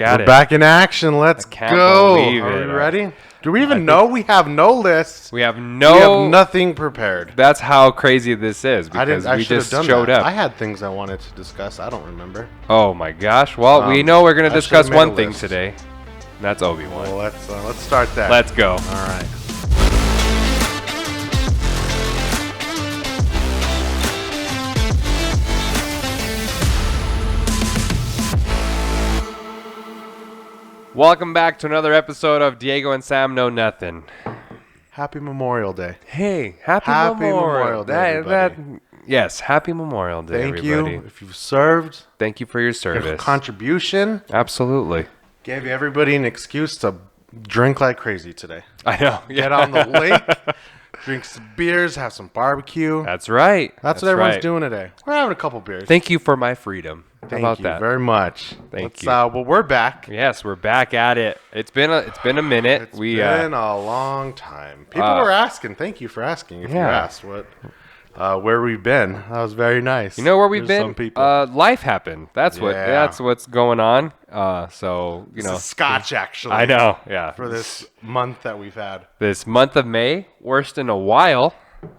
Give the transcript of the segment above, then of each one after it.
We're back in action. Let's go. Are we ready? Do we even know? We have no list. We have nothing prepared. That's how crazy this is because we just showed up. I had things I wanted to discuss. I don't remember. Oh my gosh. Well, we know we're going to discuss one thing today. And that's Obi-Wan. Well, let's start that. Let's go. All right. Welcome back to another episode of Diego and Sam Know Nothing. Happy Memorial Day. Hey, happy Memorial Day. Yes, happy Memorial Day, Thank everybody. you if you've served. Thank you for your service. Your contribution. Absolutely. Gave everybody an excuse to drink like crazy today. I know. Get on the lake, drink some beers, have some barbecue. That's right. That's what everyone's doing today. We're having a couple beers. Thank you for my freedom. Thank you very much. Thank you. Well, we're back. Yes, we're back at it. It's been a minute. It's been a long time. People were asking. Thank you for asking. If you asked where we've been, that was very nice. You know where we've been? Some people. Life happened. That's what's going on. So you know, Scotch actually. I know. Yeah. For this month that we've had. This month of May, worst in a while,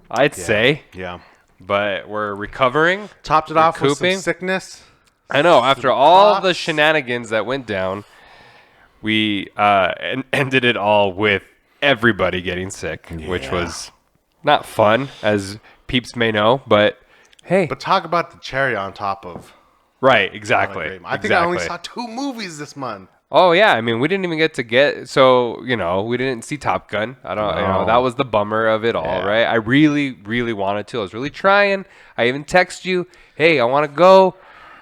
I'd say. Yeah. But we're recovering. Topped it off with some sickness. I know. After all the shenanigans that went down, we ended it all with everybody getting sick, which was not fun, as peeps may know. But hey, talk about the cherry on top of. Right. Exactly. I think I only saw 2 movies this month. Oh yeah, I mean we didn't even get to so we didn't see Top Gun. That was the bummer of it all, right? I really, really wanted to. I was really trying. I even text you, hey, I want to go.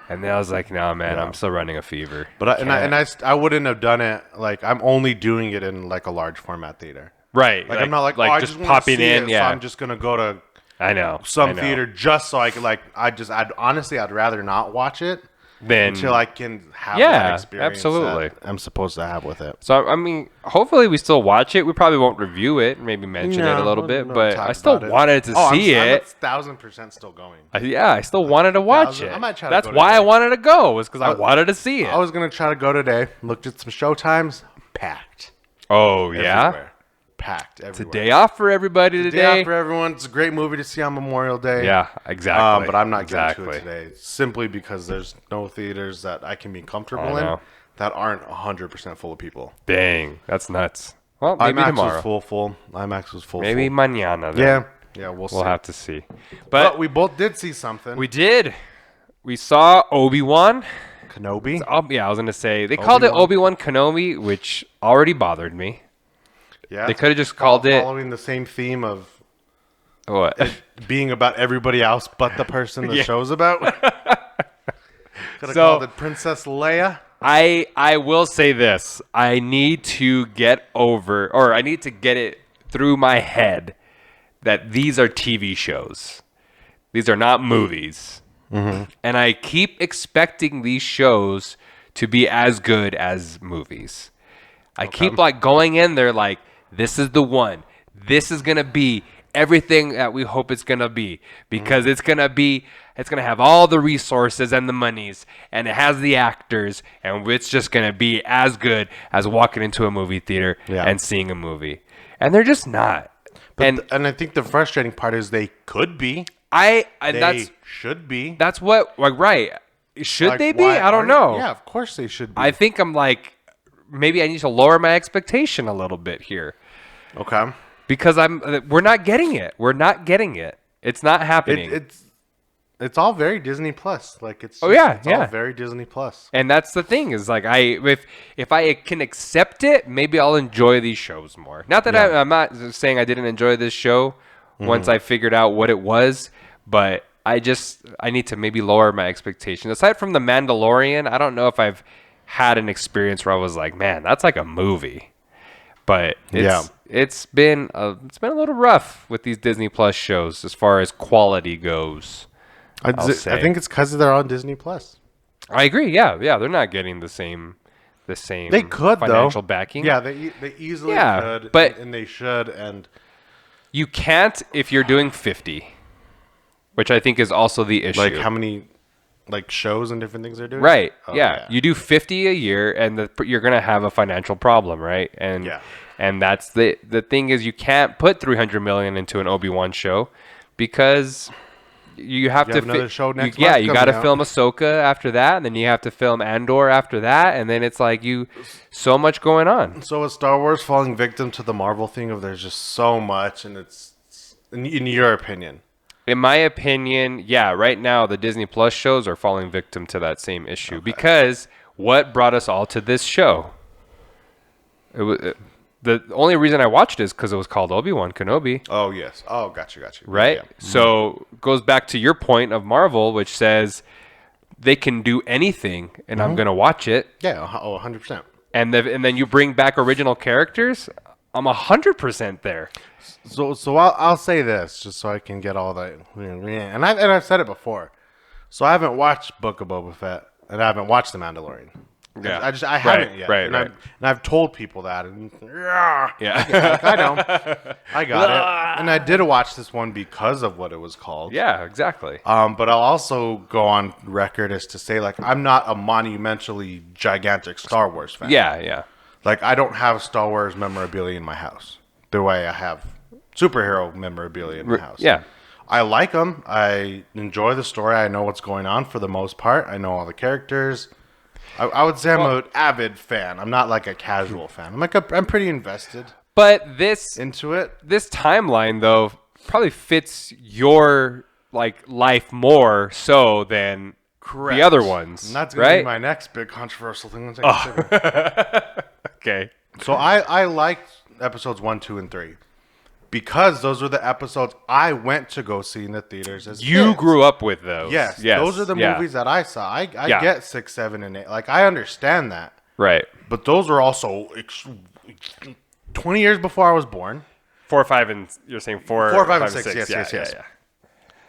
And then I was like, no, man, I'm still running a fever. But I wouldn't have done it. Like, I'm only doing it in like a large format theater. Right. Like I'm not like I just popping in. So I'm just gonna go to some theater just so I could I'd rather not watch it until I can have that experience. Absolutely. That I'm supposed to have with it. So I mean, hopefully we still watch it. We probably won't review it, maybe mention it a little bit, but I still wanted to see it. I'm 1,000% still going. I still wanted to watch it. I might try That's to go why today. I wanted to go, was because I wanted to see it. I was gonna try to go today. Looked at some show times. Packed. Oh yeah. Everywhere. Packed everywhere. It's a day off for everybody today. Day off for everyone. It's a great movie to see on Memorial Day. Yeah, exactly. But I'm not getting to it today simply because there's no theaters that I can be comfortable in that aren't 100% full of people. Dang, that's nuts. Well, maybe IMAX tomorrow. Was full. IMAX was full. Maybe mañana. Then. Yeah, we'll see. We'll have to see. But we both did see something. We did. We saw Obi-Wan Kenobi. I was gonna say they called it Obi-Wan Kenobi, which already bothered me. Yeah, they could have just called it following the same theme of what being about everybody else but the person the show's about. Could have called it Princess Leia. I will say this: I need to get it through my head that these are TV shows. These are not movies, and I keep expecting these shows to be as good as movies. I keep going in there like, this is the one. This is going to be everything that we hope it's going to be, because it's going to have all the resources and the monies, and it has the actors, and it's just going to be as good as walking into a movie theater and seeing a movie. And they're just not. And I think the frustrating part is they could be. They should be. That's what, right. Should they be? I don't know. Yeah, of course they should be. I think I'm like, maybe I need to lower my expectation a little bit here. Okay. Because we're not getting it. We're not getting it. It's not happening. It's all very Disney Plus. Like it's all very Disney Plus. And that's the thing is like if I can accept it, maybe I'll enjoy these shows more. Not that I'm not saying I didn't enjoy this show once I figured out what it was, but I need to maybe lower my expectations. Aside from The Mandalorian, I don't know if I've had an experience where I was like, man, that's like a movie. But it's been a little rough with these Disney Plus shows as far as quality goes. I think it's because they're on Disney Plus. I agree. Yeah, they're not getting the same. They could financial backing. Yeah, they easily could, but and they should. And you can't if you're doing 50, which I think is also the issue. Like how many? like shows and different things they're doing? Right. Yeah. You do 50 a year, and you're gonna have a financial problem, right? And that's the thing is you can't put $300 million into an Obi-Wan show because you have to another show next you month got to coming film Ahsoka after that, and then you have to film Andor after that, and then it's like so much going on. So is Star Wars falling victim to the Marvel thing of there's just so much, and it's in your opinion? In my opinion, yeah, right now the Disney Plus shows are falling victim to that same issue because what brought us all to this show? It was the only reason I watched it is because it was called Obi-Wan Kenobi. Oh, yes. Oh, gotcha. Right? Yeah. So it goes back to your point of Marvel, which says they can do anything, and I'm going to watch it. Yeah, 100%. And then you bring back original characters, I'm 100% there. So I'll say this, just so I can get all the... And I've said it before. So I haven't watched Book of Boba Fett, and I haven't watched The Mandalorian. Yeah. I haven't yet. Right. And I've told people that. And, yeah. I know. I got it. And I did watch this one because of what it was called. Yeah, exactly. But I'll also go on record as to say, like, I'm not a monumentally gigantic Star Wars fan. Yeah. Like, I don't have Star Wars memorabilia in my house the way I have superhero memorabilia in my house. Yeah. I like them. I enjoy the story. I know what's going on for the most part. I know all the characters. I would say I'm an avid fan. I'm not like a casual fan. I'm pretty invested. But into it. This timeline though probably fits your life more so than the other ones. And that's going to be my next big controversial thing. Okay. So I liked episodes 1, 2, and 3. Because those were the episodes I went to go see in the theaters as you kids. Grew up with those. Yes. Those are the movies that I saw. I get 6, 7, and 8. Like, I understand that. Right. But those were also 20 years before I was born. 4, 5, and you're saying 4, 5, and 6. Yes. Yeah.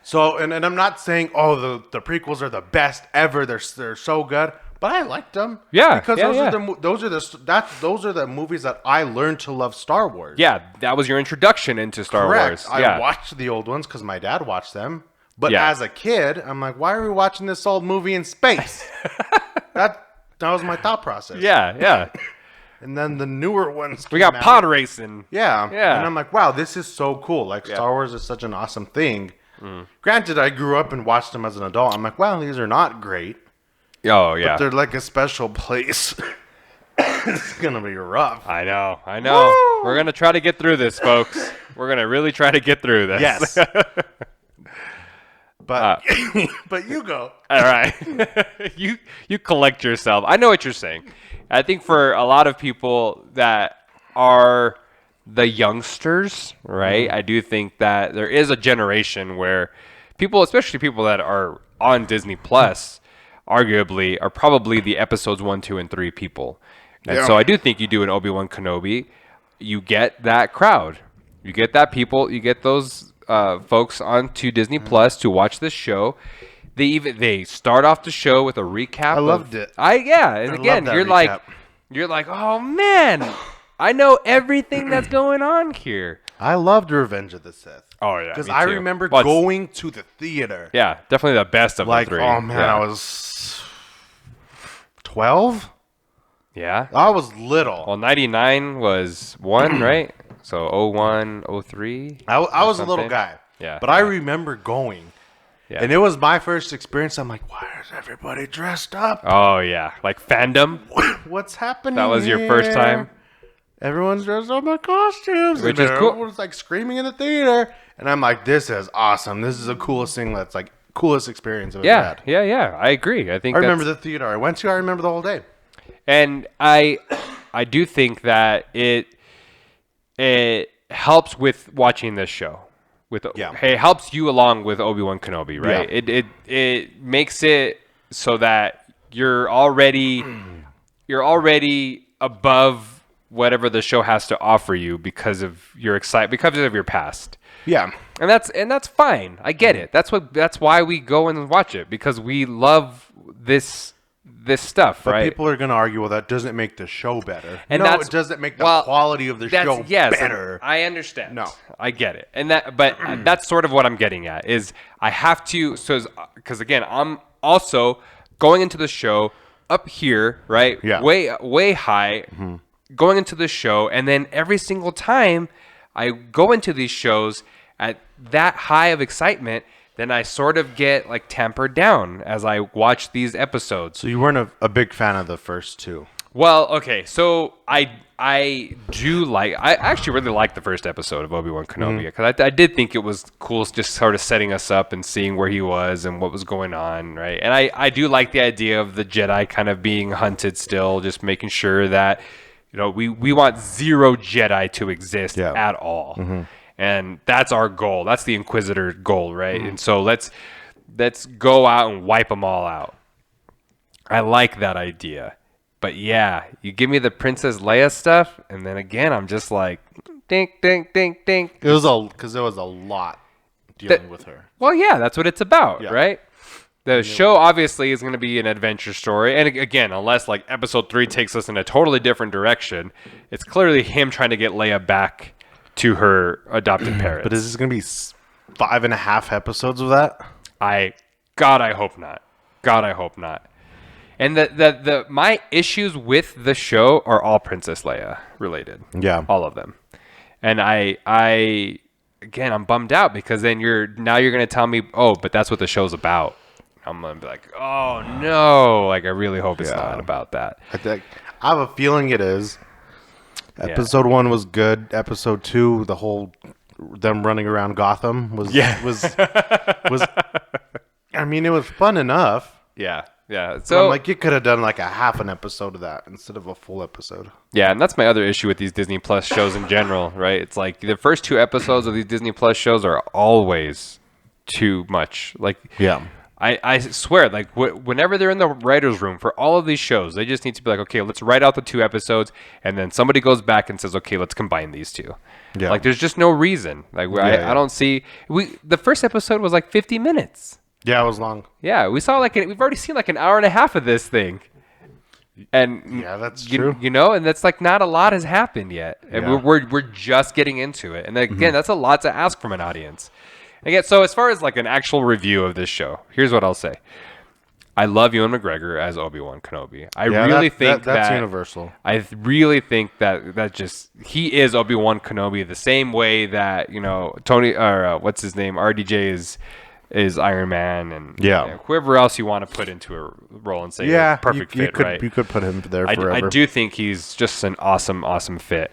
So, and I'm not saying, the prequels are the best ever. They're so good. But I liked them. Yeah, because those are the movies that I learned to love Star Wars. Yeah, that was your introduction into Star Wars. I watched the old ones because my dad watched them. But as a kid, I'm like, why are we watching this old movie in space? that was my thought process. Yeah. And then the newer ones we got pod racing. Yeah. And I'm like, wow, this is so cool. Like, Star Wars is such an awesome thing. Granted, I grew up and watched them as an adult. I'm like, wow, these are not great. Oh, yeah. But they're like a special place. It's going to be rough. I know. Woo! We're going to try to get through this, folks. We're going to really try to get through this. Yes. But you go. All right. You collect yourself. I know what you're saying. I think for a lot of people that are the youngsters, right? I do think that there is a generation where people, especially people that are on Disney Plus, arguably are probably the episodes 1, 2, and 3 people. And so I do think you do an Obi-Wan Kenobi, you get that crowd. You get that people, you get those folks onto Disney Plus to watch this show. They start off the show with a recap. I loved it. And again, you're like, "Oh man, I know everything that's going on here." I loved Revenge of the Sith. Oh, yeah. Because I remember going to the theater. Yeah, definitely the best of the 3. Oh, man, I was 12? Yeah. I was little. Well, 99 was 1, right? So 01, 03? I was a little guy. Yeah. But I remember going. Yeah. And it was my first experience. I'm like, why is everybody dressed up? Oh, yeah. Like fandom? What's happening That was your first time? Everyone's dressed up in costumes. Which is cool. Everyone's like screaming in the theater. And I'm like, this is awesome. This is the coolest thing that's like coolest experience I've ever had. Yeah. I agree. I remember the theater I went to. I remember the whole day. And I do think that it helps with watching this show. It helps you along with Obi-Wan Kenobi, right? Yeah. It makes it so that you're already above whatever the show has to offer you because of your because of your past. Yeah. And that's fine. I get it. That's why we go and watch it, because we love this stuff, but right? People are going to argue, well, that doesn't make the show better. And it doesn't make the quality of the show better. I understand. No. I get it. But that's sort of what I'm getting at is I have to, because again, also going into the show up here, right? Yeah. Way high, going into the show, and then every single time I go into these shows at that high of excitement, then I sort of get like tempered down as I watch these episodes. So you weren't a big fan of the first two? Well, okay, so I actually really liked the first episode of Obi-Wan Kenobi because I did think it was cool, just sort of setting us up and seeing where he was and what was going on, right? And I do like the idea of the Jedi kind of being hunted still, just making sure that, you know, we want zero Jedi to exist at all. And that's our goal. That's the Inquisitor goal, right? And so let's go out and wipe them all out. I like that idea. But yeah, you give me the Princess Leia stuff, and then again, I'm just like, dink, dink, dink, dink. It was because there was a lot dealing with her. Well, yeah, that's what it's about, right? The show obviously is going to be an adventure story, and again, unless like episode 3 takes us in a totally different direction, it's clearly him trying to get Leia back to her adopted parents. But is this going to be 5.5 episodes of that? God, I hope not. God, I hope not. And the my issues with the show are all Princess Leia related. Yeah. All of them. And I again, I'm bummed out because then you're going to tell me, "Oh, but that's what the show's about." I'm going to be like, "Oh, no." Like I really hope it's not about that. I have a feeling it is. Episode 1 was good. Episode 2, the whole them running around Gotham was I mean, it was fun enough. Yeah. Yeah, so like you could have done like a half an episode of that instead of a full episode. Yeah, and that's my other issue with these Disney Plus shows in general, right? It's like the first 2 episodes of these Disney Plus shows are always too much. Like, I swear, like whenever they're in the writers' room for all of these shows, they just need to be like, okay, let's write out the 2 episodes, and then somebody goes back and says, okay, let's combine these 2. Yeah. Like, there's just no reason. Like, I don't see. The first episode was like 50 minutes. Yeah, it was long. Yeah, we've already seen like an hour and a half of this thing. And yeah, that's true. You know, and that's like not a lot has happened yet. And we're just getting into it. And again, that's a lot to ask from an audience. Again, so as far as like an actual review of this show, here's what I'll say. I love Ewan McGregor as Obi-Wan Kenobi. I really think that's universal. I really think that just he is Obi-Wan Kenobi the same way that, you know, Tony or what's his name, RDJ is Iron Man, and you know, whoever else you want to put into a role and say perfect fit, right? You could put him there forever. I do think he's just an awesome fit.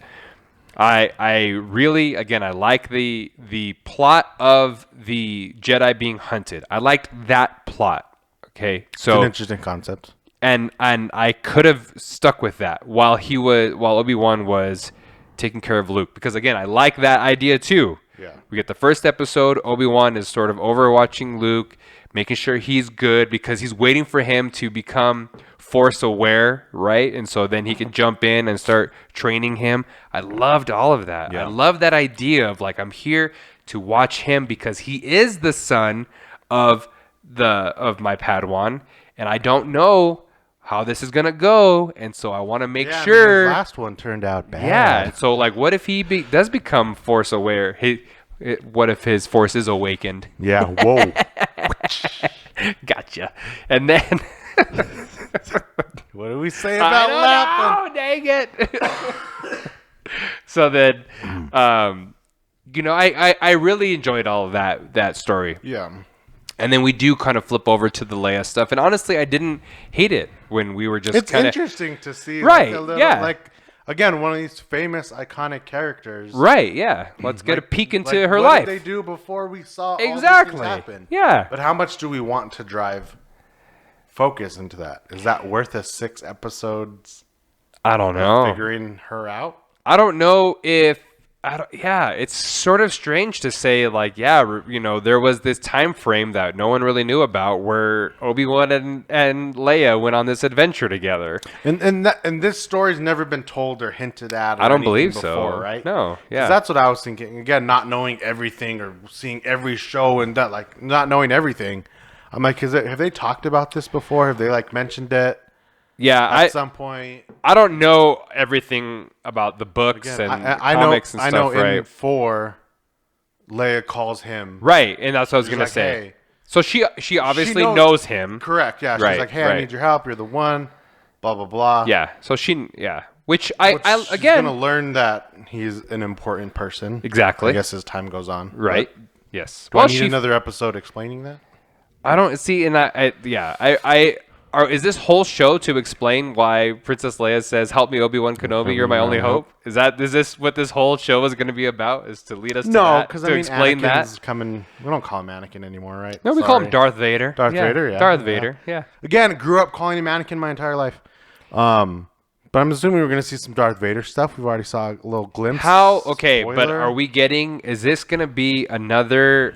I really, again, I like the plot of the Jedi being hunted. I liked that plot. Okay, so it's an interesting concept, and I could have stuck with that while Obi-Wan was taking care of Luke, because again, I like that idea too. Yeah. We get the first episode. Obi-Wan is sort of overwatching Luke, making sure he's good because he's waiting for him to become Force aware, right? And so then he can jump in and start training him. I loved all of that. Yeah. I love that idea of like, I'm here to watch him because he is the son of my Padawan, and I don't know how this is gonna go, and so I want to make sure. The last one turned out bad. Yeah, so like, what if he does become Force aware? What if his Force is awakened? Yeah. Whoa. Gotcha. And then, what do we say about laughing? Oh, dang it! So then, you know, I really enjoyed all of that story. Yeah. And then we do kind of flip over to the Leia stuff. And honestly, I didn't hate it when we were just It's interesting to see. Right, like a little, yeah. Like, again, one of these famous, iconic characters. Right, yeah. Let's get a peek into her life. life. What did they do before we saw all these things happen? Yeah. But how much do we want to drive focus into that? Is that worth a 6 episodes? I don't know. Figuring her out? I don't know if... it's sort of strange to say, like, you know, there was this time frame that no one really knew about where Obi-Wan and Leia went on this adventure together. And this story's never been told or hinted at. Or I don't believe before, so. Right? No. Yeah. That's what I was thinking. Again, not knowing everything or seeing every show and that, like, not knowing everything. I'm like, have they talked about this before? Have they like mentioned it? Yeah, at some point. I don't know everything about the books and comics and stuff. I know in 4, Leia calls him. Right, and that's what I was going to say. Hey. So she obviously knows him. Correct. Yeah. She's like, hey, I need your help. You're the one. Blah blah blah. Yeah. So Which I again gonna learn that he's an important person. Exactly. I guess as time goes on. Right. But yes. Do I need another episode explaining that? I don't see in that. Is this whole show to explain why Princess Leia says, "Help me, Obi-Wan Kenobi, you're my only hope"? Is this what this whole show is going to be about? Is to lead us to that? No, because explain Anakin's coming. We don't call him Anakin anymore, right? No, we call him Darth Vader. Darth Vader, yeah. Darth Vader, yeah. Again, grew up calling him Anakin my entire life. But I'm assuming we're going to see some Darth Vader stuff. We've already saw a little glimpse. Okay, spoiler. But are we getting? Is this going to be another?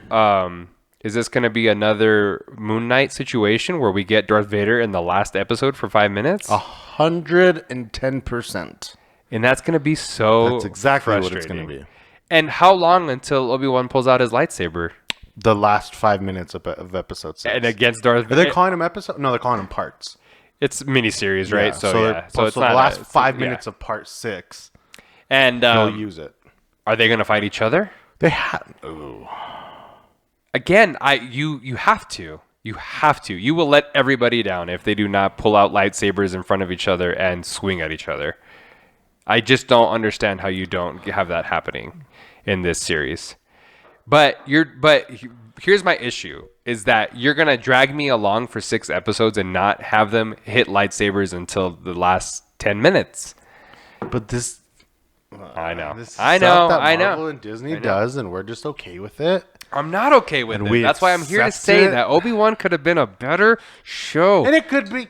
Is this going to be another Moon Knight situation where we get Darth Vader in the last episode for 5 minutes? 110%. And that's going to be so That's exactly what it's going to be. And how long until Obi-Wan pulls out his lightsaber? The last 5 minutes of episode 6. And against Darth Vader? Are they calling him episode? No, they're calling him parts. It's miniseries, right? Yeah. So it's the last 5 minutes of part 6. And they'll use it. Are they going to fight each other? They have. Again, you have to. You have to. You will let everybody down if they do not pull out lightsabers in front of each other and swing at each other. I just don't understand how you don't have that happening in this series. But here's my issue is that you're going to drag me along for 6 episodes and not have them hit lightsabers until the last 10 minutes. But this I know. This I know. That I know. Marvel and Disney does, and we're just okay with it. I'm not okay with it. That's why I'm here to say that Obi-Wan could have been a better show. And it could be.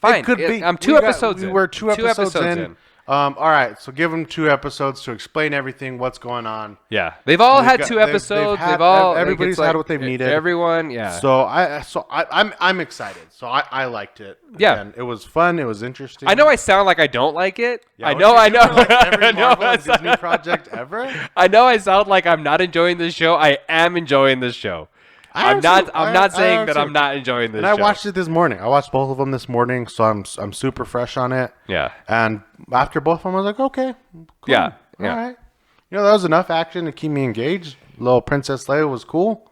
Fine. It could be. I'm 2 episodes in. We're 2 episodes in. All right, so give them 2 episodes to explain everything, what's going on. Yeah, they've all had 2 episodes. Everybody's had what they've needed. Everyone, yeah. So I'm excited. So I liked it. Yeah, and it was fun. It was interesting. I know I sound like I don't like it. Yeah, I know. Like every Marvel and Disney project ever. I know I sound like I'm not enjoying this show. I am enjoying this show. I'm not saying that I'm not enjoying this show. And I watched it this morning. I watched both of them this morning, so I'm super fresh on it. Yeah. And after both of them, I was like, okay, cool. Yeah. All right. That was enough action to keep me engaged. Little Princess Leia was cool.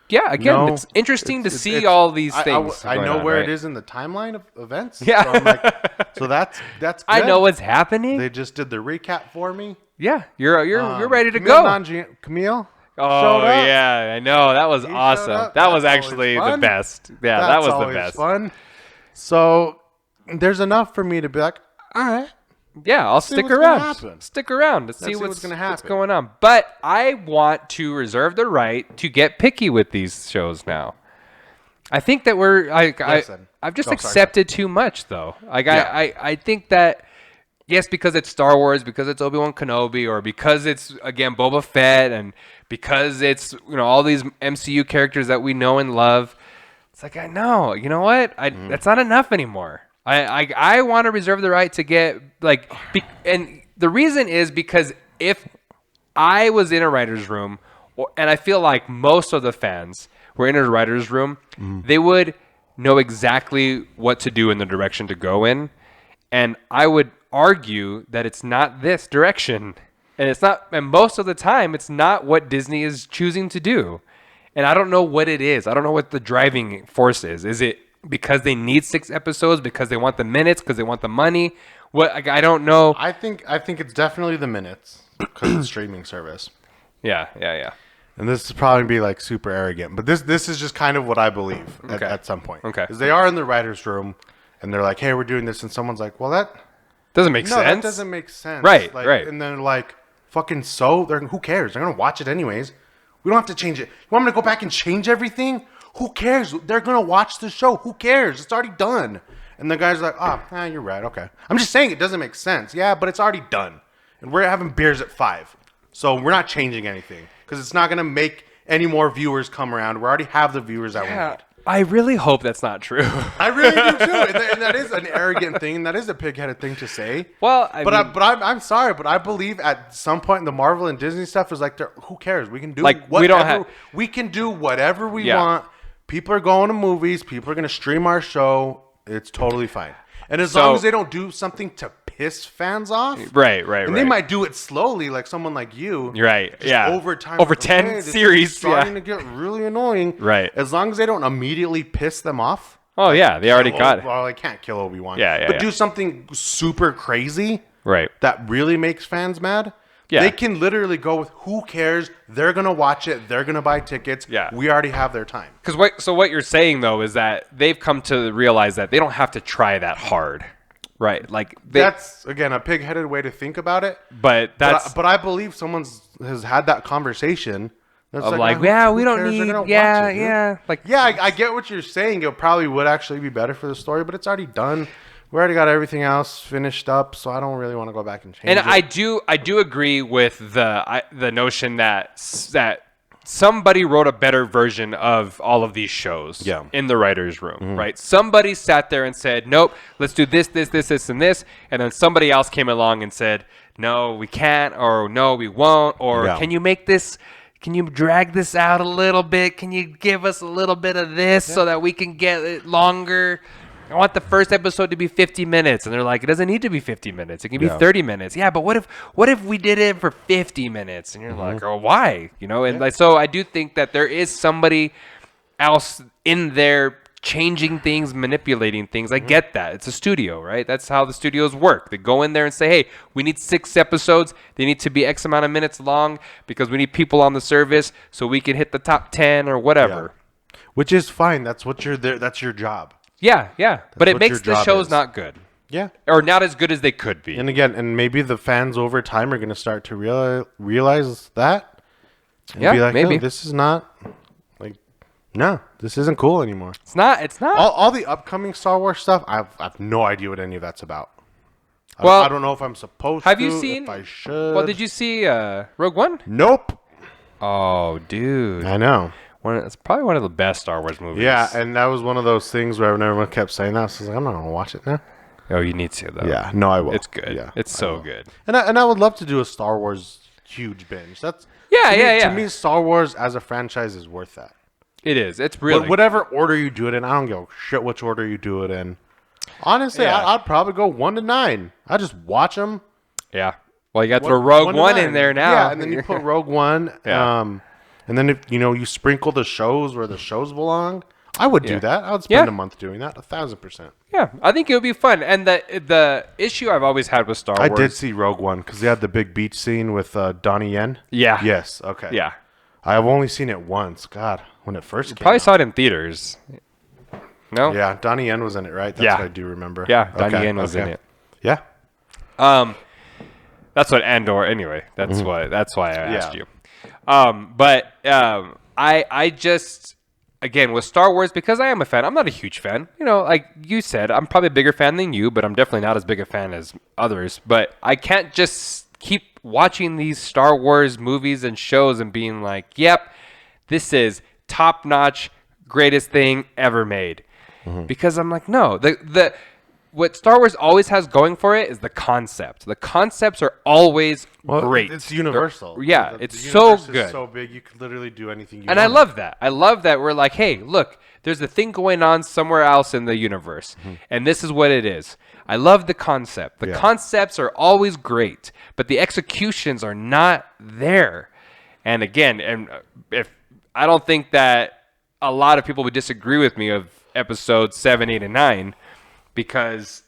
Yeah, again, it's interesting to see all these things. I know where it is in the timeline of events. Yeah. So I'm like, so that's good. I know what's happening. They just did the recap for me. Yeah. You're ready to go. Camille? Oh, yeah, I know. That was awesome. That was actually the best. Yeah, that was the best. Fun. So there's enough for me to be like, all right. Yeah, I'll stick around. Stick around to see what's going to happen. What's going on. But I want to reserve the right to get picky with these shows now. I think that I've just accepted too much, though. I think that, yes, because it's Star Wars, because it's Obi-Wan Kenobi, or because it's, again, Boba Fett, and because it's, all these MCU characters that we know and love. It's like, I know, you know what? That's not enough anymore. I want to reserve the right to get, and the reason is because if I was in a writer's room, and I feel like most of the fans were in a writer's room, they would know exactly what to do in the direction to go in. And I would argue that it's not this direction. And it's not, and most of the time, it's not what Disney is choosing to do. And I don't know what it is. I don't know what the driving force is. Is it because they need 6 episodes, because they want the minutes, because they want the money? What? I don't know. I think it's definitely the minutes because of the streaming service. Yeah. And this is probably be super arrogant, but this is just kind of what I believe at some point. Okay. Because they are in the writer's room, and they're like, hey, we're doing this, and someo's like, well, that doesn't make sense. No, that doesn't make sense. Right, right. And then who cares? They're gonna watch it anyways. We don't have to change it. You want me to go back and change everything? Who cares? They're gonna watch the show. Who cares? It's already done. And the guy's like, you're right. Okay. I'm just saying it doesn't make sense. Yeah, but it's already done. And we're having beers at 5. So we're not changing anything because it's not gonna make any more viewers come around. We already have the viewers that we need. I really hope that's not true. I really do too, and that is an arrogant thing. That is a pig-headed thing to say. Well, I'm sorry, but I believe at some point the Marvel and Disney stuff is like, who cares? We can do we can do whatever we want. People are going to movies. People are going to stream our show. It's totally fine. And as long as they don't do something to piss fans off. Right. And they might do it slowly, like someone like you. Right. Just Yeah. over time. Over like, 10 this is series. starting to get really annoying. Right. As long as they don't immediately piss them off. Oh, yeah. They already got it. Well, I can't kill Obi-Wan. Yeah. But do something super crazy. Right. That really makes fans mad. Yeah. They can literally go with who cares. They're going to watch it. They're going to buy tickets. Yeah. We already have their time. So what you're saying, though, is that they've come to realize that they don't have to try that hard. Right. Like that's, again, a pig-headed way to think about it. But I believe someone has had that conversation. Of like, yeah, we don't need, yeah. Like, yeah, I get what you're saying. It probably would actually be better for the story, but it's already done. We already got everything else finished up, so I don't really want to go back and change it. And I do agree with the notion that somebody wrote a better version of all of these shows in the writer's room, right? Somebody sat there and said, nope, let's do this, and this. And then somebody else came along and said, no, we can't, or no, we won't, or can you make this, can you drag this out a little bit? Can you give us a little bit of this so that we can get it longer? I want the first episode to be 50 minutes. And they're like, it doesn't need to be 50 minutes. It can be 30 minutes. Yeah, but what if we did it for 50 minutes? And you're like, oh, why? You know, and so I do think that there is somebody else in there changing things, manipulating things. I get that. It's a studio, right? That's how the studios work. They go in there and say, hey, we need 6 episodes. They need to be X amount of minutes long because we need people on the service so we can hit the top 10 or whatever. Yeah. Which is fine. That's what you're there. That's your job. Yeah. But it makes the shows not good. Yeah. Or not as good as they could be. And again, maybe the fans over time are going to start to realize that. And be like, maybe. No, this is not, like, no, this isn't cool anymore. It's not. All the upcoming Star Wars stuff, I've no idea what any of that's about. Well, I don't know if I'm supposed to. Have you seen? If I should. Well, did you see Rogue One? Nope. Oh, dude. I know. It's probably one of the best Star Wars movies. Yeah, and that was one of those things where everyone kept saying that. So I was like, I'm not going to watch it now. Oh, you need to, though. Yeah, no, I will. It's good. Yeah, it's so good. And I would love to do a Star Wars huge binge. That's To me, Star Wars as a franchise is worth that. It is. It's really. Whatever order you do it in, I don't give a shit which order you do it in. Honestly, I'd probably go 1 to 9. I just watch them. Yeah. Well, you got to throw Rogue One in there now. Yeah, and then you put Rogue One. And then if you sprinkle the shows where the shows belong, I would do that. I would spend a month doing that, 1,000%. Yeah, I think it would be fun. And the issue I've always had with Star Wars. I did see Rogue One because they had the big beach scene with Donnie Yen. Yeah. Yes. Okay. Yeah. I've only seen it once. God, when it first came probably out. saw it in theaters. No. Yeah, Donnie Yen was in it, right? That's what I do remember. Yeah, Donnie Yen was in it. Yeah. That's what Andor. Anyway, that's why I asked you. I just, again, with Star Wars, because I am a fan, I'm not a huge fan. Like you said, I'm probably a bigger fan than you, but I'm definitely not as big a fan as others. But I can't just keep watching these Star Wars movies and shows and being like, yep, this is top-notch, greatest thing ever made. Because I'm like, no, what Star Wars always has going for it is the concept. The concepts are always great. It's universal. It's so good. It's so big, you could literally do anything you want. And I love that. I love that we're like, hey, look, there's a thing going on somewhere else in the universe, and this is what it is. I love the concept. The concepts are always great, but the executions are not there. And again, if I don't think that a lot of people would disagree with me of episodes 7, 8, and 9. Because,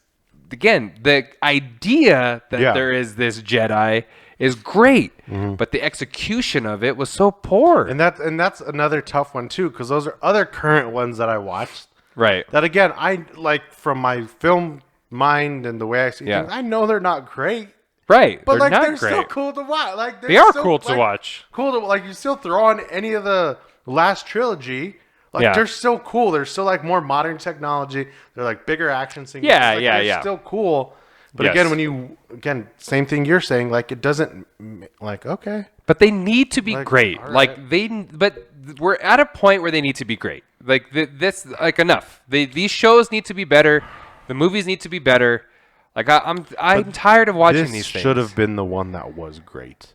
again, the idea that there is this Jedi is great, but the execution of it was so poor. And that's another tough one, too, because those are other current ones that I watched. Right. That, again, I like from my film mind and the way I see things, I know they're not great. Right. But, they're they're still cool to watch. Like, they are cool to watch. Cool to, like, you still throw on any of the last trilogy. Like, they're still cool. They're still, like, more modern technology. They're, like, bigger action scenes. They're still cool. But, again, same thing you're saying. Like, it doesn't, like, okay. But they need to be great. Right. But we're at a point where they need to be great. Like, this, like, enough. These shows need to be better. The movies need to be better. Like, I'm tired of watching these things. This should have been the one that was great.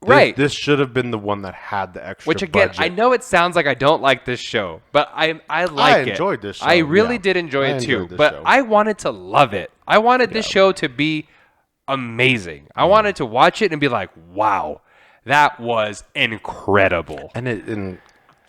Right. This should have been the one that had the extra Which, again, budget. I know it sounds like I don't like this show, but I like it. I enjoyed this show. I really did enjoy it, too. But I wanted to love it. I wanted this show to be amazing. I wanted to watch it and be like, wow, that was incredible. And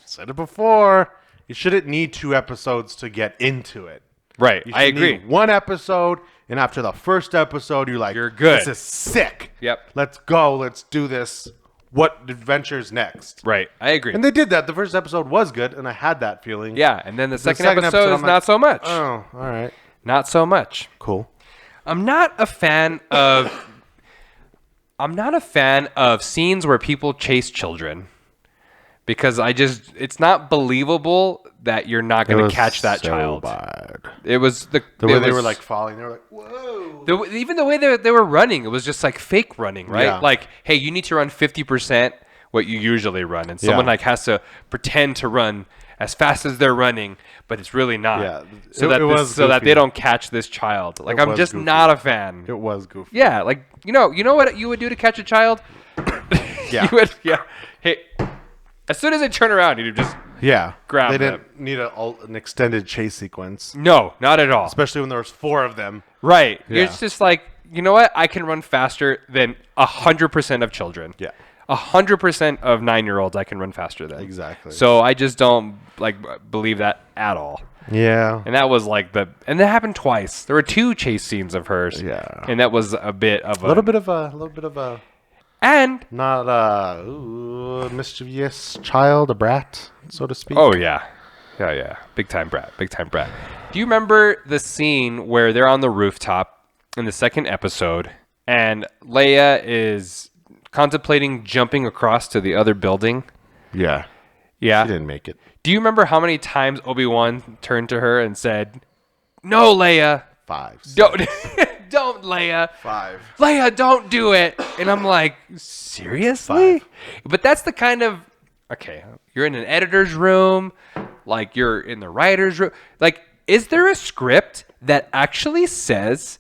said it before, you shouldn't need 2 episodes to get into it. Right, You I should agree. need 1 episode, and after the first episode, you're like, You're good. This is sick. Yep. Let's go. Let's do this. What adventure's next? Right, I agree. And they did that. The first episode was good, and I had that feeling. Yeah, and then the second second episode episode, is I'm like, not so much. Oh, all right. Not so much. Cool. I'm not a fan of scenes where people chase children because it's not believable that you're not going to catch that child. Bad. It was The way they were like falling, they were like, whoa. Even the way they were running, it was just like fake running, right? Yeah. Like, hey, you need to run 50% what you usually run, and someone like has to pretend to run as fast as they're running, but it's really not. Yeah. So that they don't catch this child. Like, I'm just goofy. not a fan. It was goofy. Yeah, like you know what you would do to catch a child? Yeah. You would, yeah. Hey, as soon as they turn around, you just grab They them. didn't need an extended chase sequence, No, not at all. especially when there was 4 of them. Right. Yeah. It's just like, you know what? I can run faster than 100% of children. Yeah. 100% of 9-year-olds I can run faster than. Exactly. So I just don't believe that at all. Yeah. And that was and that happened twice. There were 2 chase scenes of hers. Yeah. And that was a bit of A little bit of a and not mischievous child, a brat, so to speak. oh yeah. Yeah. Big time brat. Do you remember the scene where they're on the rooftop in the second episode and Leia is contemplating jumping across to the other building? Yeah. Yeah. She didn't make it. Do you remember how many times Obi-Wan turned to her and said, "No, Leia, 5. don't, don't, Leia, 5. Leia, don't do it." And I'm like, seriously? 5. But that's the kind of you're in an editor's room, like you're in the writer's room. Like, is there a script that actually says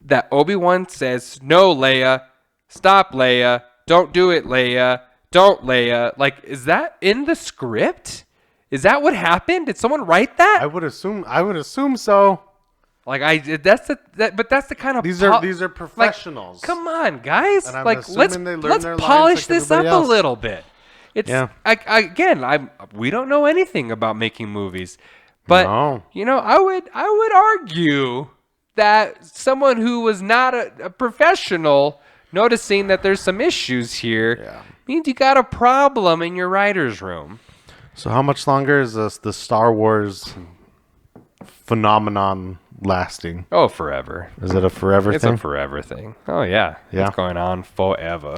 that Obi-Wan says, "No, Leia, stop, Leia, don't do it, Leia, don't, Leia"? Like, is that in the script? Is that what happened? Did someone write that? I would assume so. Like that's the kind of These are professionals. Come on, guys! And I'm like let's assuming they learn their lines polish like this up everybody else. a little bit. It's we don't know anything about making movies, but No. I would argue that someone who was not a professional noticing that there's some issues here means you got a problem in your writer's room. So how much longer is the Star Wars phenomenon lasting? Oh, forever. Is it a forever It's thing? a forever thing. Oh, yeah. Yeah. It's going on forever.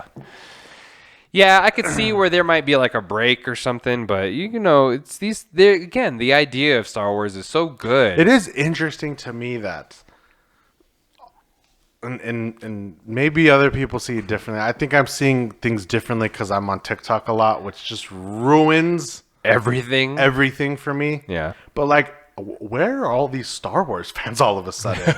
Yeah, I could see where there might be like a break or something, but it's the idea of Star Wars is so good. It is interesting to me that, and maybe other people see it differently. I think I'm seeing things differently because I'm on TikTok a lot, which just ruins everything for me. Yeah. But like, where are all these Star Wars fans all of a sudden?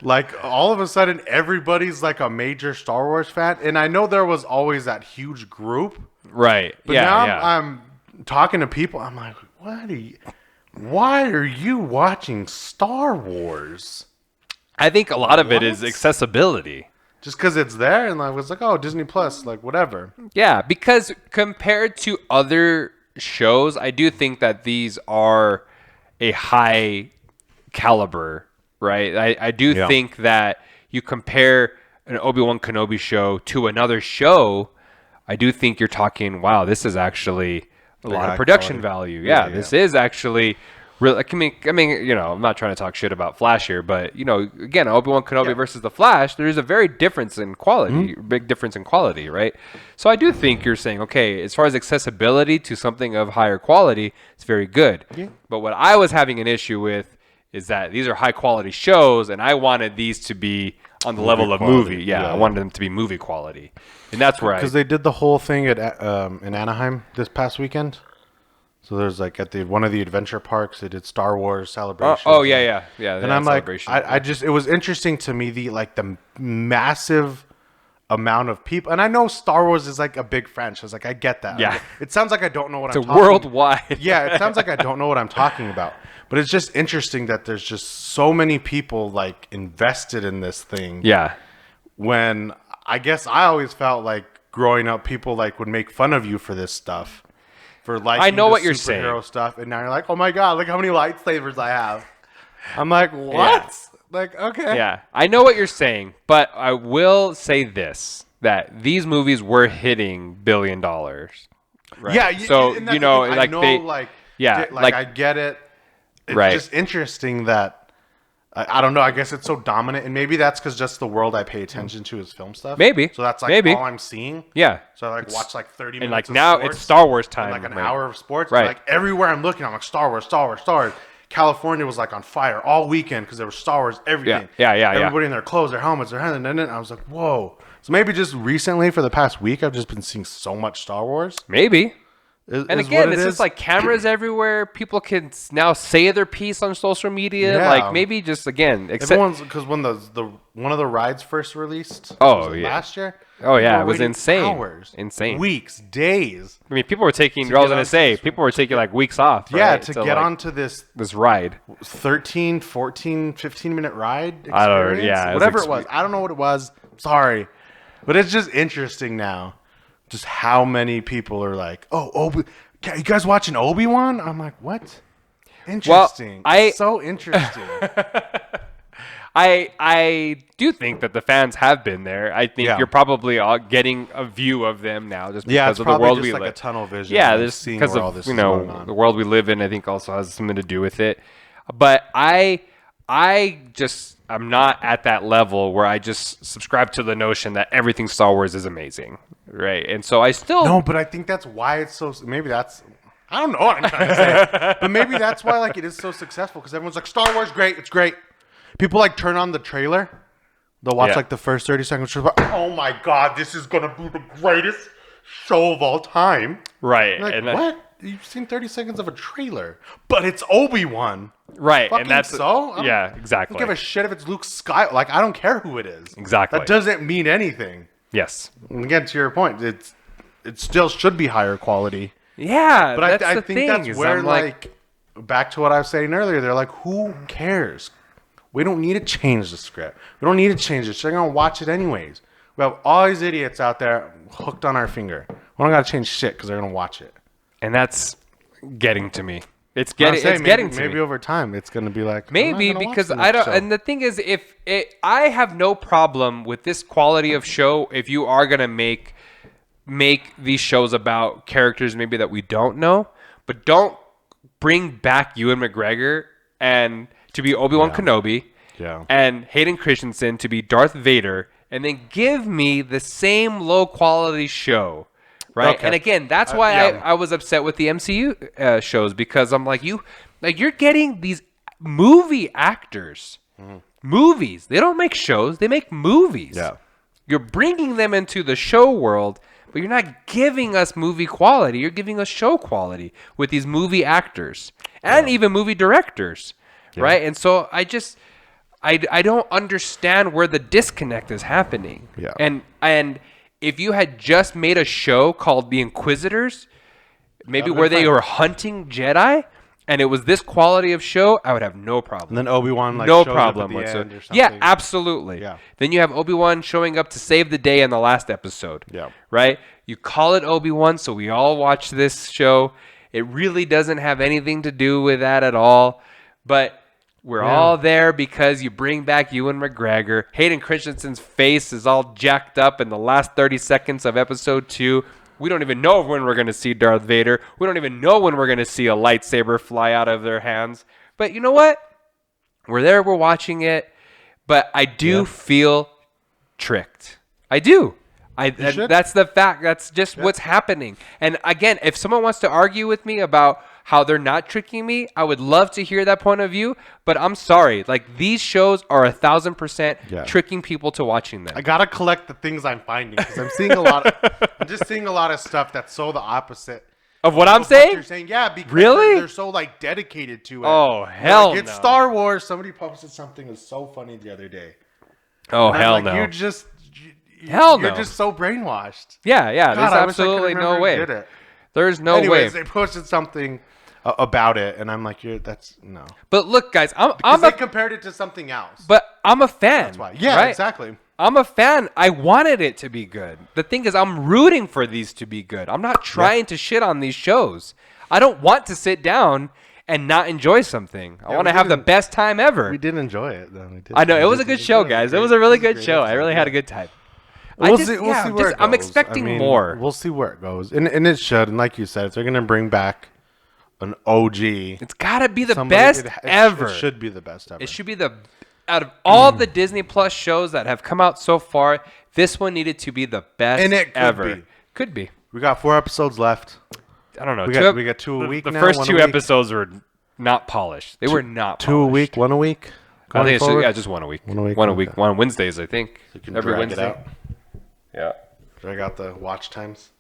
Like, all of a sudden, everybody's like a major Star Wars fan. And I know there was always that huge group. Right. But now I'm talking to people. I'm like, why are you watching Star Wars? I think a lot of it is accessibility. Just because it's there, and I was like, oh, Disney Plus, like, whatever. Yeah, because compared to other shows, I do think that these are a high caliber, right? I do think that you compare an Obi-Wan Kenobi show to another show, I do think you're talking, wow, this is actually a lot of production value. Yeah, this is actually really. I mean, I'm not trying to talk shit about Flash here, but again, Obi-Wan Kenobi versus the Flash, there's a very difference in quality, big difference in quality, right? So I do think you're saying, okay, as far as accessibility to something of higher quality, it's very good. Yeah. But what I was having an issue with is that these are high quality shows, and I wanted these to be on the level of movie. Yeah, I wanted them to be movie quality, and that's where because they did the whole thing at in Anaheim this past weekend. So there's like at one of the adventure parks, they did Star Wars Celebration. Yeah. And I'm like, I just, it was interesting to me the massive amount of people. And I know Star Wars is like a big franchise. Like I get that. Yeah. Like, it sounds like I don't know what I'm It's talking worldwide. Yeah, it sounds like I don't know what I'm talking about. But it's just interesting that there's just so many people like invested in this thing. Yeah. When I guess I always felt like growing up, people like would make fun of you for this stuff, for like I know the what you're superhero saying. stuff, and now you're like, oh my god, look how many lightsabers I have. I'm like, what? Yeah. Like, okay, Yeah, I know what you're saying, but I will say this, that these movies were hitting $1 billion. Right? yeah. So, and that's you the know, thing. like I know, they, like, yeah, like I get it. It's Right. just interesting that I don't know. I guess it's so dominant, and maybe that's because just the world I pay attention to is film stuff. Maybe. So that's like Maybe. all I'm seeing. yeah. So I like watch like 30 minutes. And like of now sports. it's Star Wars time. And like an right? hour of sports. Right. Like everywhere I'm looking, I'm like Star Wars, Star Wars, Star Wars. California was like on fire all weekend because there was Star Wars everything. Yeah. Everybody in their clothes, their helmets, their hands, and I was like, whoa. So maybe just recently, for the past week, I've just been seeing so much Star Wars. Maybe. And Is again, what it it's is. just like cameras everywhere. People can now say their piece on social media. Yeah. Like maybe just again, Everyone's because when the one of the rides first released, Oh, was it yeah. last year. Oh, yeah, people it was waiting insane. Hours, Insane. weeks, days. I mean, people were taking. I get was gonna onto say this- people were taking like weeks off. Yeah, right, to like, get onto this this ride. 13, 14, 15-minute ride experience. I don't know, yeah, it was Whatever it was. I don't know what it was. Sorry. But it's just interesting now just how many people are like, oh, you guys watching Obi-Wan? I'm like, what? Interesting. So interesting. I do think that the fans have been there. I think Yeah. you're probably getting a view of them now just Yeah, because it's of the probably world just we like live. a tunnel vision. Yeah, of there's seeing because where all of this you is know going on. the world we live in. I think also has something to do with it. But I'm not at that level where I just subscribe to the notion that everything Star Wars is amazing, right? And so I still No, but I think that's why it's so. Maybe that's. I don't know what I'm trying to say, but maybe that's why like it is so successful because everyone's like, Star Wars, great, it's great. People like turn on the trailer, they'll watch Yeah. like the first 30 seconds. Oh my god, this is gonna be the greatest show of all time. right, Like, and what? You've seen 30 seconds of a trailer, but it's Obi-Wan. right, Fucking and that's so. I yeah, don't exactly. give a shit if it's Luke Skywalker. Like I don't care who it is. Exactly. That doesn't mean anything. Yes. And again, to your point, it still should be higher quality. Yeah, But that's I the think thing, that's is where, I'm like, back to what I was saying earlier, they're like, who cares? We don't need to change the script. We don't need to change it. They're going to watch it anyways. We have all these idiots out there hooked on our finger. We don't got to change shit because they're going to watch it. and that's getting to me. It's I'm getting saying it's getting to maybe me. over time it's going to be like, Maybe I'm not gonna because watch the I don't. next show. And the thing is, I have no problem with this quality of show if you are gonna make these shows about characters maybe that we don't know, but don't bring back Ewan McGregor and to be Obi-Wan Kenobi, Yeah. and Hayden Christensen to be Darth Vader, and then give me the same low quality show. Right. Okay. And again, that's why yeah. I was upset with the MCU shows, because I'm like, you're getting these movie actors, movies. They don't make shows. They make movies. Yeah. You're bringing them into the show world, but you're not giving us movie quality. You're giving us show quality with these movie actors and even movie directors. Right. And so I don't understand where the disconnect is happening. Yeah. And if you had just made a show called The Inquisitors, maybe That'd where be they fine. were hunting Jedi, and it was this quality of show, I would have no problem. And then Obi-Wan like No shows problem up at the whatsoever. end or something. Yeah, absolutely. Yeah. Then you have Obi-Wan showing up to save the day in the last episode. Yeah. Right? You call it Obi-Wan, so we all watch this show. It really doesn't have anything to do with that at all. But we're all there because you bring back Ewan McGregor. Hayden Christensen's face is all jacked up in the last 30 seconds of episode 2. We don't even know when we're going to see Darth Vader. We don't even know when we're going to see a lightsaber fly out of their hands. But you know what? We're there, we're watching it. But I do feel tricked. I do. And that's the fact. That's just what's happening. And again, if someone wants to argue with me about how they're not tricking me, I would love to hear that point of view. But I'm sorry. Like, these shows are 1,000% tricking people to watching them. I gotta collect the things I'm finding because I'm seeing a lot. I'm just seeing a lot of stuff that's so the opposite Of what I'm of saying? What you're saying, yeah, because Really? they're so like dedicated to it. Oh, They're hell like, it's no. Star Wars. Somebody posted something that was so funny the other day. Oh, And I'm hell like, no. You just Hell no. You're just so brainwashed. Yeah. God, There's I wish I could absolutely no remember way. who did it. There's no Anyways, way. they posted something about it, and I'm like, that's no. But look, guys, They compared it to something else. but I'm a fan. That's why. Yeah, right? exactly. I'm a fan. I wanted it to be good. The thing is, I'm rooting for these to be good. I'm not trying to shit on these shows. I don't want to sit down and not enjoy something. I want to have the best time ever. We did enjoy it, though. I know. It was a good show, guys. It was a really good show. I really had a good time. We'll see where it goes. I'm expecting more. We'll see where it goes. And it should. And like you said, if they're going to bring back an OG, it's got to be the best ever. It should be the best ever. It should be out of all the Disney Plus shows that have come out so far, this one needed to be the best and it could ever. Be. Could be. We got 4 episodes left. I don't know. We got 2 a week The now, first 1 2 a week. episodes were not polished. They were not 2 polished. a week, 1 a week? I think forward? it's just 1 a week. 1 a week? One a week. Okay. One on Wednesdays, I think. So you can Every drag Wednesday. it out. Yeah. Drag out the watch times.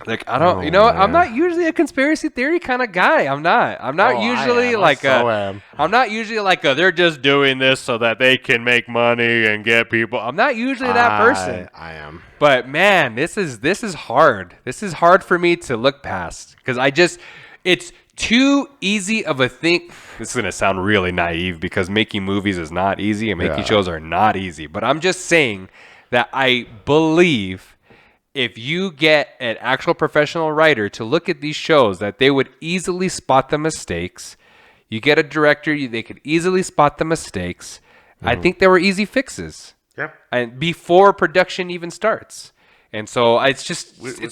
Like I don't, I'm not usually a conspiracy theory kind of guy. I'm not usually I'm not usually like they're just doing this so that they can make money and get people. I'm not usually that person. I am. But man, this is hard. This is hard for me to look past because it's too easy of a thing. This is gonna sound really naive because making movies is not easy and making shows are not easy. But I'm just saying that I believe if you get an actual professional writer to look at these shows, that they would easily spot the mistakes. You get a director, they could easily spot the mistakes. I think there were easy fixes. Yep. And before production even starts. And so it's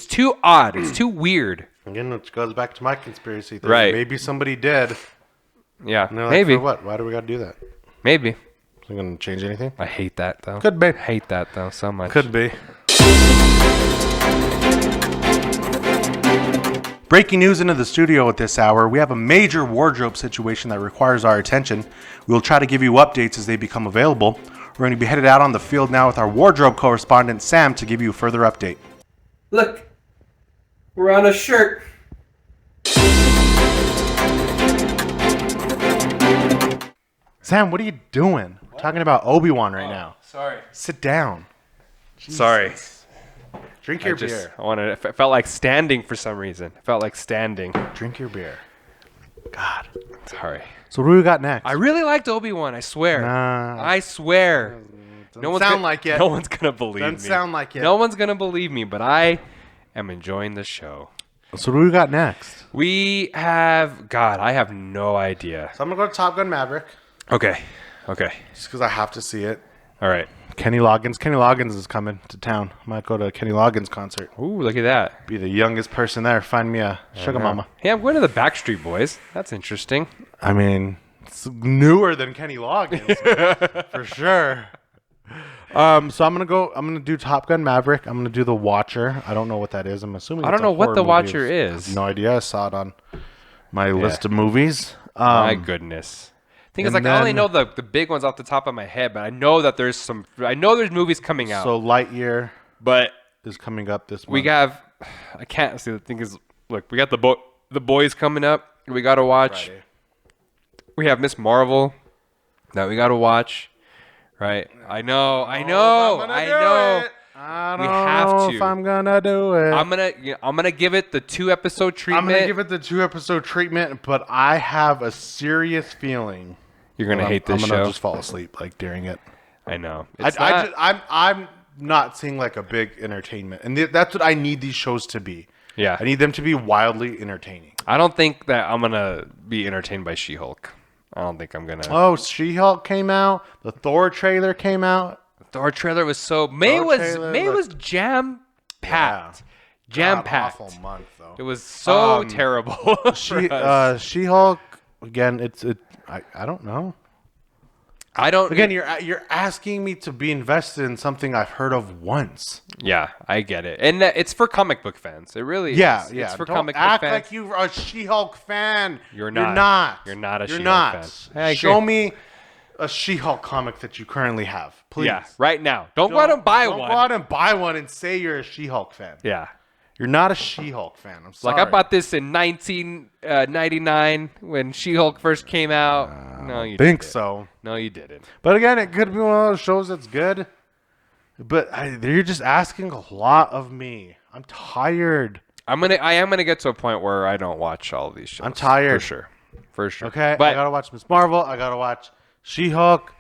too odd. It's too weird. Again, which goes back to my conspiracy theory. Right. Maybe somebody did. Yeah, And they're like, maybe. For what? Why do we got to do that? Maybe. Is it going to change anything? I hate that, though. Could be. I hate that, though, so much. Could be. Breaking news into the studio at this hour. We have a major wardrobe situation that requires our attention. We will try to give you updates as they become available. We're going to be headed out on the field now with our wardrobe correspondent, Sam, to give you a further update. Look, we're on a shirt. Sam, what are you doing? We're talking about Obi-Wan right now. Sorry. Sit down. Sorry. Drink your beer. I felt like standing for some reason. I felt like standing. Drink your beer. God. Sorry. So what do we got next? I really liked Obi-Wan, I swear. Nah. I swear. Like it. No one's going to believe me. Doesn't sound like it. No one's going to believe me, but I am enjoying the show. So what do we got next? We have... God, I have no idea. So I'm going to go to Top Gun Maverick. Okay. Just because I have to see it. All right. Kenny Loggins is coming to town. I might go to a Kenny Loggins concert. Ooh, look at that. Be the youngest person there. Find me a sugar mama. Hey, I'm going to the Backstreet Boys. That's interesting. I mean, it's newer than Kenny Loggins. For sure. So I'm gonna do Top Gun Maverick. I'm gonna do The Watcher. I don't know what that is. I'm assuming I don't it's a know what horror The movie. Watcher I is. have no idea. I saw it on my list of movies. My goodness. Thing is, and I only then- know the big ones off the top of my head, but I know that there's movies coming out. So Lightyear but is coming up this month. we have, I can't see. The thing is, look, we got the boys coming up. We got to watch. Friday. We have Miss Marvel that we got to watch. Right? I know. I don't We have know to. if I'm gonna do it. I'm gonna give it the 2-episode treatment. I'm gonna give it the 2-episode treatment, but I have a serious feeling You're gonna hate this I'm gonna show. just fall asleep like during it. I know. I'm not seeing like a big entertainment, and that's what I need these shows to be. Yeah. I need them to be wildly entertaining. I don't think that I'm gonna be entertained by She-Hulk. I don't think I'm gonna. Oh, She-Hulk came out. The Thor trailer came out. Thor trailer was so May was jam packed, jam packed. Awful month though. It was so terrible. She-Hulk again. I don't know. I don't. Again, you're asking me to be invested in something I've heard of once. Yeah, I get it, and it's for comic book fans. It really is. It's for Don't comic book act fans. like you're a She-Hulk fan. You're not. You're not a She-Hulk fan. I agree. Show me a She-Hulk comic that you currently have, please. Yeah, right now. Don't go out and buy one. Don't go out and buy one and say you're a She-Hulk fan. Yeah. You're not a She-Hulk fan. I'm sorry. Like I bought this in 1999 when She-Hulk first came out. No, you think didn't. so. No, you didn't. But again, it could be one of those shows that's good. But you're just asking a lot of me. I'm tired. I am gonna get to a point where I don't watch all of these shows. I'm tired. For sure. Okay, but I gotta watch Miss Marvel. I gotta watch She-Hulk.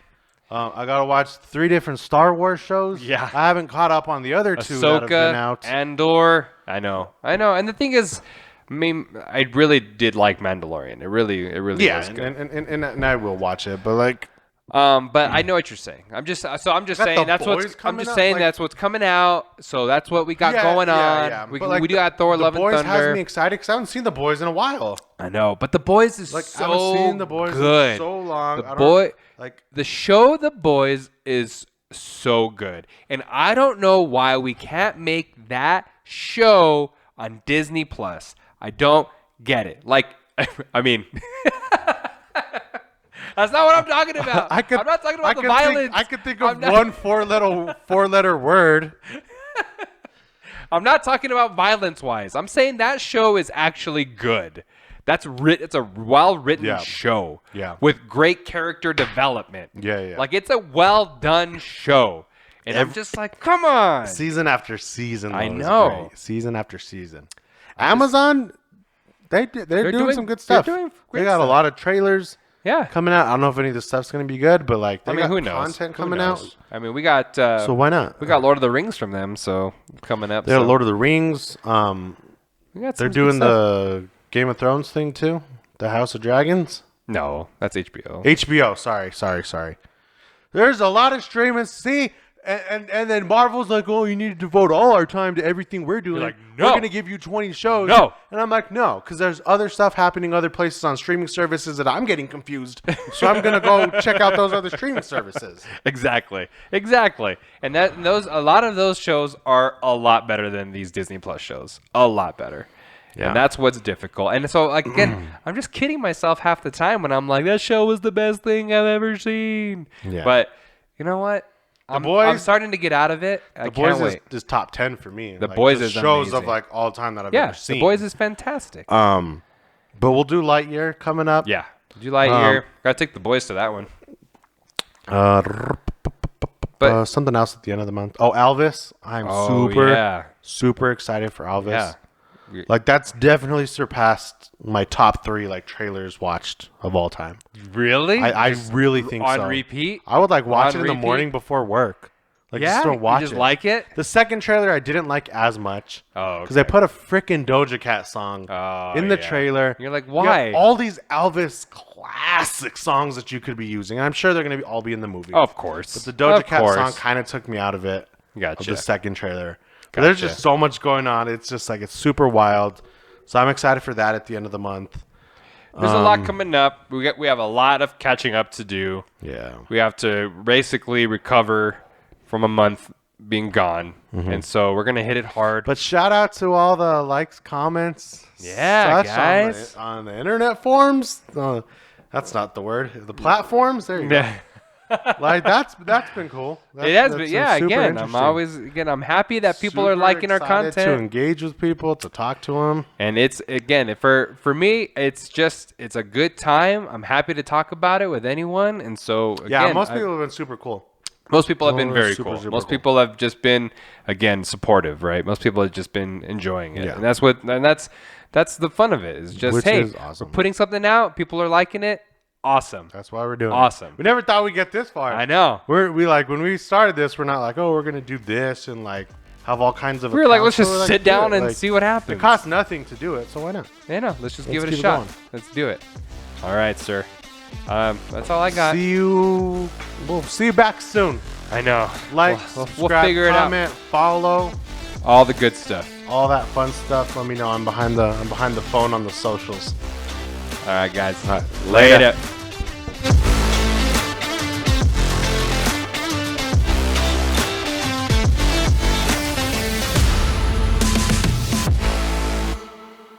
I gotta watch 3 different Star Wars shows. Yeah. I haven't caught up on the other 2 that have been out. Ahsoka, Andor. I know. And the thing is, I mean, I really did like Mandalorian. It really was good. And I will watch it, but like. But I know what you're saying. I'm just saying that's that's what's coming out. So that's what we got going on. Yeah. We Like, do got Thor: Love and Thunder. The Boys has me excited because I haven't seen The Boys in a while. I know, but The Boys is like so I haven't seen The Boys good. in so long. The show The Boys is so good, and I don't know why we can't make that show on Disney Plus. I don't get it. Like, I mean. That's not what I'm talking about. I'm not talking about the violence. I could think of one four-letter word. I'm not talking about violence-wise. I'm saying that show is actually good. It's a well-written show. Yeah. With great character development. Yeah. Like, it's a well-done show. And I'm just like, come on. Season after season. I know. Great. Season after season. Amazon, they're doing some good stuff. They got a lot of trailers. Yeah, coming out. I don't know if any of this stuff's gonna be good, but like, who knows? Content coming out. I mean, we got. So why not? We got Lord of the Rings from them, so coming up. They got Lord of the Rings. They're doing the Game of Thrones thing too. The House of Dragons. No, that's HBO. HBO. Sorry. There's a lot of streaming. See. And then Marvel's like, oh, you need to devote all our time to everything we're doing. You're like, no. We're going to give you 20 shows. No. And I'm like, no, because there's other stuff happening other places on streaming services that I'm getting confused. So I'm going to go check out those other streaming services. Exactly. And a lot of those shows are a lot better than these Disney Plus shows. A lot better. Yeah. And that's what's difficult. And so, like, again, I'm just kidding myself half the time when I'm like, that show was the best thing I've ever seen. Yeah. But you know what? I'm starting to get out of it. I can't wait. Is top 10 for me. The Boys is shows amazing. of like all time that I've ever seen. The Boys is fantastic. But we'll do Lightyear coming up. Yeah, do Lightyear. Gotta take the boys to that one. But something else at the end of the month. Oh, Elvis! I'm super excited for Elvis. Yeah. Like that's definitely surpassed my top 3 like trailers watched of all time. Really? I really think so. On repeat? I would like watch it in the morning before work. Like just don't watch you just it. Like it? The second trailer I didn't like as much. Oh, because they put a freaking Doja Cat song in the trailer. You're like, why? You have all these Elvis classic songs that you could be using. I'm sure they're going to all be in the movie. Oh, of course. But the Doja Cat song kind of took me out of it. Gotcha. Of the second trailer. But there's just so much going on. It's just like it's super wild. So I'm excited for that at the end of the month. There's a lot coming up. We have a lot of catching up to do. Yeah. We have to basically recover from a month being gone. And so we're going to hit it hard. But shout out to all the likes, comments. Yeah, guys. On the internet forums. That's not the word. The platforms. There you go. Like that's been cool. It has been, again, I'm happy that people are liking our content. To engage with people, to talk to them, and it's again for me, it's a good time. I'm happy to talk about it with anyone, and so again, most people have been super cool. Most people have been very cool. Super Most cool. people have just been again supportive, right? Most people have just been enjoying it, and that's the fun of it. Is just Which is awesome. We're putting something out, people are liking it. Awesome. That's why we're doing awesome. It. We never thought we'd get this far. I know. We like when we started this, we're not like, oh, we're gonna do this and like have all kinds of. We were like, let's just sit down and see what happens. It costs nothing to do it, so why not? Yeah, no. Let's give it a shot. Let's do it. All right, sir. That's all I got. We'll see you back soon. I know. Like, we'll subscribe, figure it comment, follow, all the good stuff, all that fun stuff. Let me know. I'm behind the phone on the socials. All right, guys. All right, later.